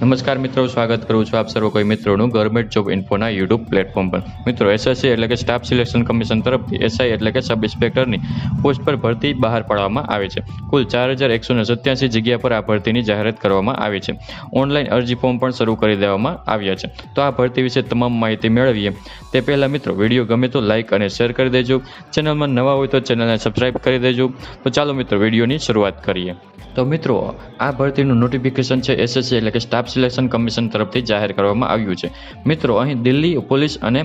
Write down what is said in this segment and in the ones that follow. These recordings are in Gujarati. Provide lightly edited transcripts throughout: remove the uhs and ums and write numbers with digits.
નમસ્કાર મિત્રો, સ્વાગત કરું છું આપ સર્વ કોઈ મિત્રોનું ગવર્મેન્ટ જોબ ઇન્ફોના યુટ્યુબ પ્લેટફોર્મ પર। મિત્રો, એસએસસી એટલે કે સ્ટાફ સિલેક્શન કમિશન તરફથી એસઆઈ એટલે કે સબ ઇન્સ્પેક્ટરની પોસ્ટ પર ભરતી બહાર પાડવામાં આવી છે। કુલ 4187 જગ્યા પર આ ભરતીની જાહેરાત કરવામાં આવી છે। ઓનલાઈન અરજી ફોર્મ પણ શરૂ કરી દેવામાં આવ્યા છે। તો આ ભરતી વિશે તમામ માહિતી મેળવીએ તે પહેલાં મિત્રો, વિડીયો ગમે તો લાઇક અને શેર કરી દેજો। ચેનલમાં નવા હોય તો ચેનલને સબસ્ક્રાઇબ કરી દેજો। તો ચાલો મિત્રો, વિડીયોની શરૂઆત કરીએ। તો મિત્રો, આ ભરતીનું નોટિફિકેશન છે એસએસસી એટલે કે સ્ટાફ સિલેક્શન કમિશન તરફથી જાહેર કરવામાં આવ્યું છે। મિત્રો, અહીં દિલ્હી પોલીસ અને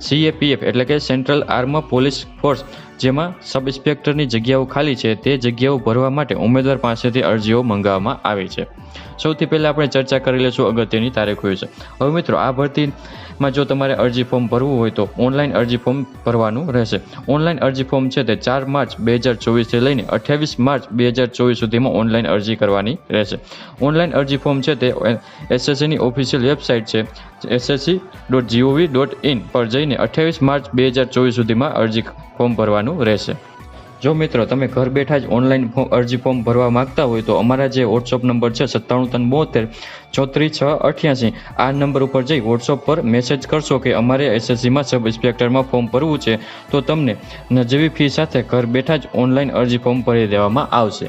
સીએપીએફ એટલે કે સેન્ટ્રલ આર્મ પોલીસ ફોર્સ જેમાં સબ ઇન્સ્પેક્ટરની જગ્યાઓ ખાલી છે તે જગ્યાઓ ભરવા માટે ઉમેદવાર પાસેથી અરજીઓ મંગાવવામાં આવી છે। સૌથી પહેલાં આપણે ચર્ચા કરી લઈશું અગત્યની તારીખો વિશે। હવે મિત્રો, આ ભરતીમાં જો તમારે અરજી ફોર્મ ભરવું હોય તો ઓનલાઈન અરજી ફોર્મ ભરવાનું રહેશે। ઓનલાઈન અરજી ફોર્મ છે તે 4 માર્ચ 2024થી લઈને 28 માર્ચ 2024 સુધીમાં ઓનલાઈન અરજી કરવાની રહેશે। ઓનલાઈન અરજી ફોર્મ છે તે એસએસસીની ઓફિશિયલ વેબસાઇટ છે ssc.gov.in પર જઈને 28 માર્ચ 2024 સુધીમાં અરજી ફોર્મ ભરવાનું રહેશે। જો મિત્રો, તમે ઘર બેઠા જ ઓનલાઈન અરજી ફોર્મ ભરવા માંગતા હોય તો અમારા જે વોટ્સઅપ નંબર છે 9772 34688 આ નંબર ઉપર જઈ વોટ્સઅપ પર મેસેજ કરશો કે અમારે એસએસસીમાં સબ ઇન્સ્પેક્ટરમાં ફોર્મ ભરવું છે તો તમને નજીવી ફી સાથે ઘર બેઠા જ ઓનલાઈન અરજી ફોર્મ ભરી દેવામાં આવશે।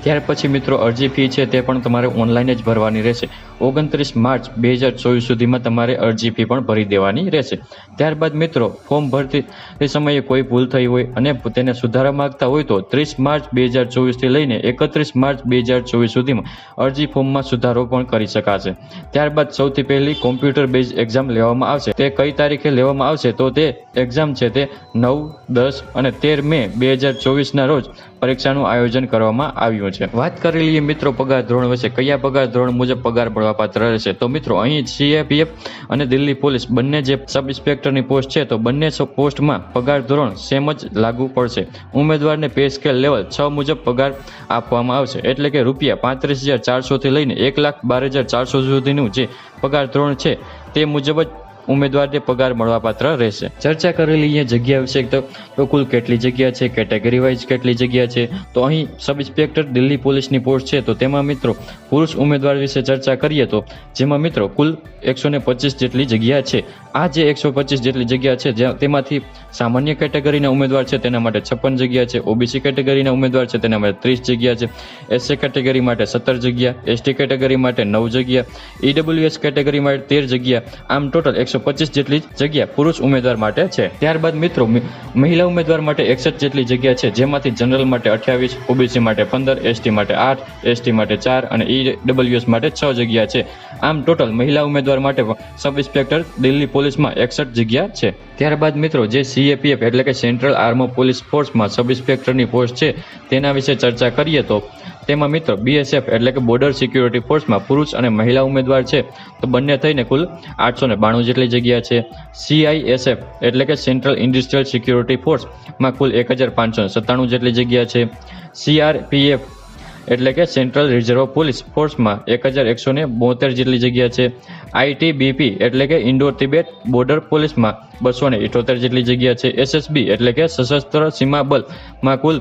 ત્યાર પછી મિત્રો, અરજી ફી છે તે પણ તમારે ઓનલાઈન જ ભરવાની રહેશે। 29 માર્ચ 2024 સુધીમાં તમારે અરજી ફી પણ ભરી દેવાની રહેશે। ત્યારબાદ મિત્રો, ફોર્મ ભરતી સમયે કોઈ ભૂલ થઈ હોય અને તેને સુધારવા માંગતા હોય તો 30 માર્ચ 2024થી લઈને 31 માર્ચ 2024 સુધીમાં અરજી ફોર્મમાં સુધારો પણ કરી શકાશે। ત્યારબાદ સૌથી પહેલી કોમ્પ્યુટર બેઝ એક્ઝામ લેવામાં આવશે। તે કઈ તારીખે લેવામાં આવશે તો તે એક્ઝામ છે તે 9, 10 અને 13 મે 2024ના રોજ પરીક્ષાનું આયોજન કરવામાં આવ્યું છે। વાત કરી લઈએ મિત્રો પગાર ધોરણ વિશે, કયા પગાર ધોરણ મુજબ પગાર મળવાપાત્ર રહેશે। તો મિત્રો, અહીં સીએપીએફ અને દિલ્હી પોલીસ બંને જે સબ ઇન્સ્પેક્ટરની પોસ્ટ છે તો બંને પોસ્ટમાં પગાર ધોરણ સેમ જ લાગુ પડશે। ઉમેદવારને પે સ્કેલ લેવલ 6 મુજબ પગાર આપવામાં આવશે, એટલે કે ₹35,400 થી લઈને 1,12,400 સુધીનું જે પગાર ધોરણ છે તે મુજબ જ ઉમેદવારને પગાર મળવાપાત્ર રહેશે। ચર્ચા કરી લઈએ જગ્યા વિશે તો કુલ કેટલી જગ્યા છે, કેટેગરી વાઇઝ કેટલી જગ્યા છે। તો અહીં સબ ઇન્સ્પેક્ટર દિલ્હી પોલીસની પોસ્ટ છે તો તેમાં મિત્રો પુરુષ ઉમેદવાર વિશે ચર્ચા કરીએ તો જેમાં મિત્રો કુલ 125 જેટલી જગ્યા છે। આ જે 125 જેટલી જગ્યા છે તેમાંથી સામાન્ય કેટેગરીના ઉમેદવાર છે તેના માટે 56 જગ્યા છે, ઓબીસી કેટેગરીના ઉમેદવાર છે તેના માટે 30 જગ્યા છે, એસસી કેટેગરી માટે 17 જગ્યા, એસટી કેટેગરી માટે 9 જગ્યા, ઈડબ્લ્યુએસ કેટેગરી માટે 13 જગ્યા, આમ ટોટલ 125 જેટલી જગ્યા પુરુષ ઉમેદવાર માટે છે। ત્યારબાદ મિત્રો, મહિલા ઉમેદવાર માટે 61 જેટલી જગ્યા છે, જેમાંથી જનરલ માટે 28, ઓબીસી માટે 15, એસટી માટે 8, એસટી માટે 4 અને ઈડબ્લ્યુએસ માટે 6 જગ્યા છે। આમ ટોટલ મહિલા ઉમેદવાર માટે સબ ઇન્સ્પેક્ટર દિલ્હી પોલીસમાં 61 જગ્યા છે। ત્યારબાદ મિત્રો, જે સીએપીએફ એટલે કે સેન્ટ્રલ આર્મ પોલીસ ફોર્સમાં સબ ઇન્સ્પેક્ટરની પોસ્ટ છે તેના વિશે ચર્ચા કરીએ તો તેમાં મિત્રો બીએસએફ એટલે કે બોર્ડર સિક્યુરિટી ફોર્સમાં પુરુષ અને મહિલા ઉમેદવાર છે તો બંને થઈને કુલ 892 જેટલી જગ્યા છે। સીઆઈએસએફ એટલે કે સેન્ટ્રલ ઇન્ડસ્ટ્રીયલ સિક્યુરિટી ફોર્સમાં કુલ 1597 જેટલી જગ્યા છે। સીઆરપીએફ એટલે કે સેન્ટ્રલ રિઝર્વ પોલીસ ફોર્સમાં 1172 જેટલી જગ્યા છે। આઈટીબીપી એટલે કે ઇન્ડો તિબેટ બોર્ડર પોલીસમાં 278 જેટલી જગ્યા છે। એસએસબી એટલે કે સશસ્ત્ર સીમા બલમાં કુલ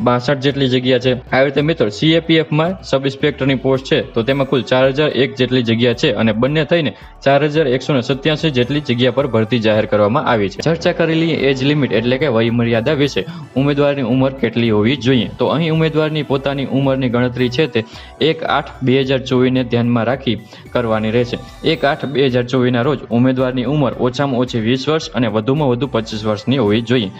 62 જેટલી જગ્યા છે। આવી રીતે મિત્રો, સીએપીએફમાં સબ ઇન્સ્પેક્ટરની પોસ્ટ છે તો તેમાં કુલ 4001 જેટલી જગ્યા છે અને બંને થઈને 4187 જેટલી જગ્યા પર ભરતી જાહેર કરવામાં આવી છે। ચર્ચા કરી લઈએ એજ લિમિટ એટલે કે વય મર્યાદા વિશે। ઉમેદવારની ઉંમર કેટલી હોવી જોઈએ તો અહીં ઉમેદવારની પોતાની ઉંમરની ગણતરી છે તે 1/8/2024ને ધ્યાનમાં રાખી કરવાની રહેશે। 1/8/2024ના રોજ ઉમેદવારની ઉંમર ઓછામાં ઓછી 20 વર્ષ અને વધુમાં વધુ 25 વર્ષની હોવી જોઈએ।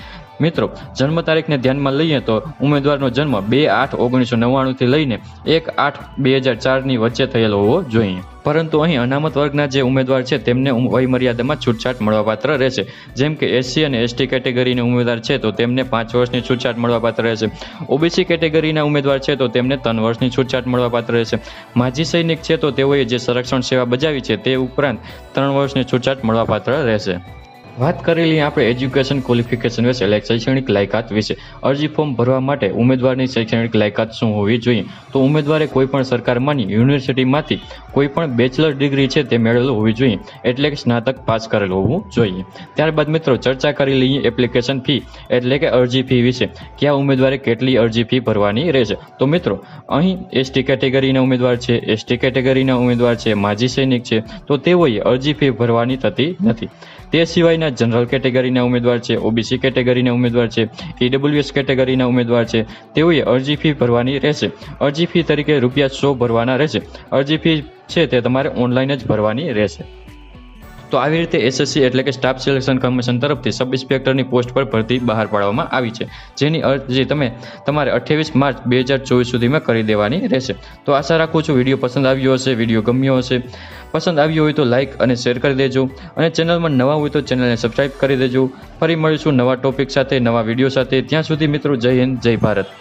મિત્રો, જન્મ તારીખને ધ્યાનમાં લઈએ તો ઉમેદવારનો જન્મ 2/8/1999 થી લઈને 1/8/2004ની વચ્ચે થયેલો હોવો જોઈએ। પરંતુ અહીં અનામત વર્ગના જે ઉમેદવાર છે તેમને વય મર્યાદામાં છૂટછાટ મળવાપાત્ર રહેશે। જેમ કે એસસી અને એસટી કેટેગરીના ઉમેદવાર છે તો તેમને 5 વર્ષની છૂટછાટ મળવાપાત્ર રહેશે। ઓબીસી કેટેગરીના ઉમેદવાર છે તો તેમને 3 વર્ષની છૂટછાટ મળવાપાત્ર રહેશે। માજી સૈનિક છે તો તેઓએ જે સંરક્ષણ સેવા બજાવી છે તે ઉપરાંત 3 વર્ષની છૂટછાટ મળવાપાત્ર રહેશે। વાત કરેલી આપણે એજ્યુકેશન ક્વોલિફિકેશન વિશે એટલે શૈક્ષણિક લાયકાત વિશે. અરજી ફોર્મ ભરવા માટે ઉમેદવારની શૈક્ષણિક લાયકાત શું હોવી જોઈએ? તો ઉમેદવારે કોઈપણ સરકાર માની યુનિવર્સિટીમાંથી કોઈપણ બેચલર ડિગ્રી છે તે મેળવેલું હોવી જોઈએ, એટલે કે સ્નાતક પાસ કરેલું હોવું જોઈએ. ત્યારબાદ મિત્રો ચર્ચા કરી લઈએ એપ્લિકેશન ફી એટલે કે અરજી ફી વિશે. કયા ઉમેદવારે કેટલી અરજી ફી ભરવાની રહેશે? તો મિત્રો અહીં એસટી કેટેગરીના ઉમેદવાર છે, એસટી કેટેગરીના ઉમેદવાર છે, માજી સૈનિક છે, તો તેઓએ અરજી ફી ભરવાની થતી નથી. તે સિવાયના જનરલ કેટેગરીના ઉમેદવાર છે, ઓબીસી કેટેગરીના ઉમેદવાર છે, ઈડબ્લ્યુએસ કેટેગરીના ઉમેદવાર છે, તેઓએ અરજી ફી ભરવાની રહેશે. અરજી ફી તરીકે ₹100 ભરવાના રહેશે. અરજી ફી છે તે તમારે ઓનલાઈન જ ભરવાની રહેશે. તો આવી રીતે એસએસસી એટલે કે સ્ટાફ સિલેક્શન કમિશન તરફથી સબ ઇન્સ્પેક્ટરની પોસ્ટ પર ભરતી બહાર પાડવામાં આવી છે, જેની અરજી તમારે 28 માર્ચ 2024 સુધીમાં કરી દેવાની રહેશે. તો આશા રાખું છું વિડીયો પસંદ આવ્યો હશે, વિડીયો ગમ્યો હશે. પસંદ આવ્યો હોય તો લાઇક અને શેર કરી દેજો, અને ચેનલમાં નવા હોય તો ચેનલને સબસ્ક્રાઇબ કરી દેજો. ફરી મળીશું નવા ટોપિક સાથે, નવા વિડીયો સાથે. ત્યાં સુધી મિત્રો જય હિન્દ, જય ભારત.